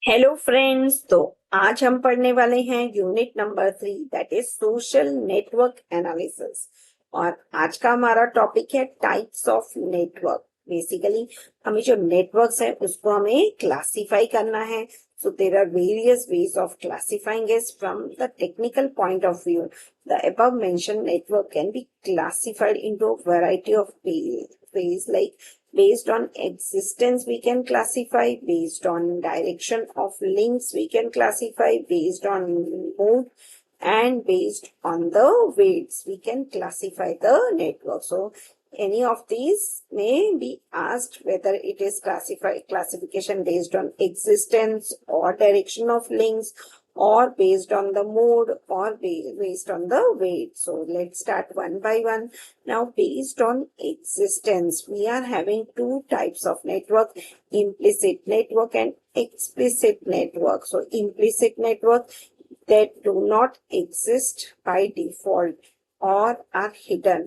Hello friends. तो आज हम पढ़ने वाले हैं unit number 3, that is social network analysis. और आज का हमारा टॉपिक है टाइप्स ऑफ नेटवर्क। बेसिकली हमें जो नेटवर्क्स है उसको हमें क्लासिफाई करना है। So there are various ways of classifying it from the technical point of view. The above mentioned network can be classified into a variety of ways like based on existence we can classify, based on direction of links we can classify, based on mode, and based on the weights we can classify the network. So any of these may be asked whether it is classification based on existence or direction of links, or based on the mode, or based on the weight. So let's start one by one. Now, based on existence, we are having two types of network: implicit network and explicit network. So implicit network that do not exist by default or are hidden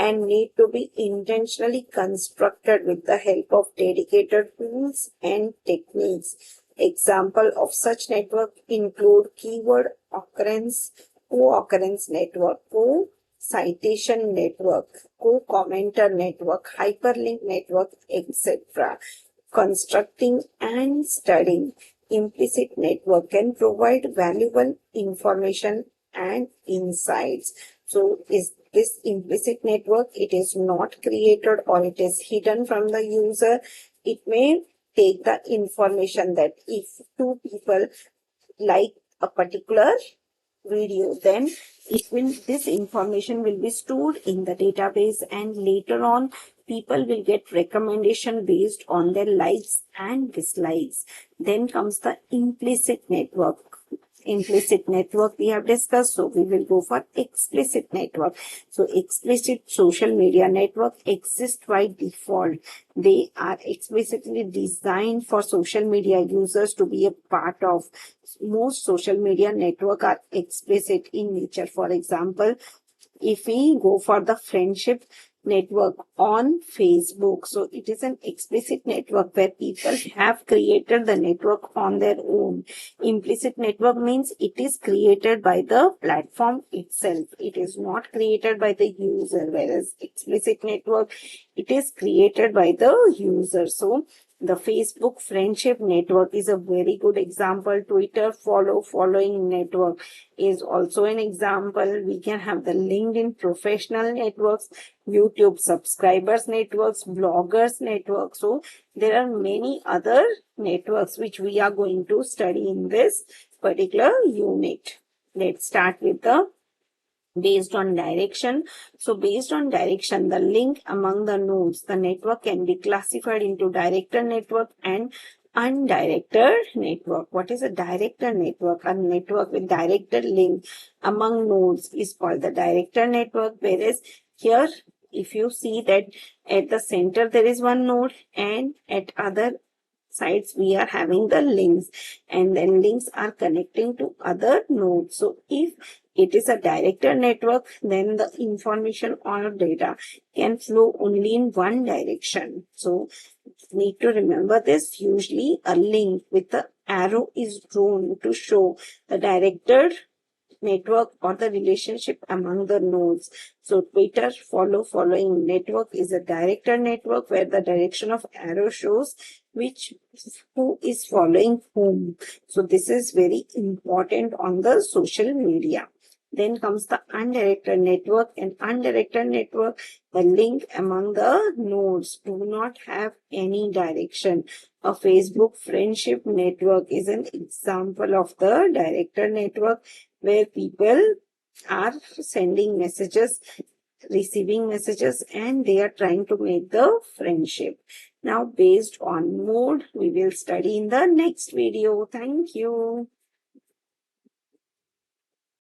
and need to be intentionally constructed with the help of dedicated tools and techniques. Example of such network include keyword occurrence, co-occurrence network, co-citation network, co-commenter network, hyperlink network, etc. Constructing and studying implicit network can provide valuable information and insights. So is this implicit network, it is not created or it is hidden from the user. It may take the information that if two people like a particular video, then this information will be stored in the database, and later on people will get recommendation based on their likes and dislikes. Then comes the implicit network. Implicit network we have discussed, so we will go for explicit network. So explicit social media network exist by default. They are explicitly designed for social media users to be a part of. Most social media network are explicit in nature. For example, if we go for the friendship network on Facebook, so it is an explicit network where people have created the network on their own. Implicit network means it is created by the platform itself. It is not created by the user, whereas explicit network, it is created by the user. So the Facebook friendship network is a very good example. Twitter following network is also an example. We can have the LinkedIn professional networks, YouTube subscribers networks, bloggers networks. So there are many other networks which we are going to study in this particular unit. Let's start with the based on direction. So based on direction, the link among the nodes, the network can be classified into directed network and undirected network. What is a directed network? A network with directed link among nodes is called the directed network, whereas here if you see that at the center there is one node and at other sides we are having the links, and then links are connecting to other nodes. So if it is a directed network, then the information or data can flow only in one direction. So need to remember this. Usually a link with the arrow is drawn to show the directed network or the relationship among the nodes. So Twitter following network is a directed network where the direction of arrow shows who is following whom. So this is very important on the social media. Then comes the undirected network. And undirected network, the link among the nodes do not have any direction. A Facebook friendship network is an example of the directed network where people are sending messages, receiving messages, and they are trying to make the friendship. Now, based on mode, we will study in the next video. Thank you.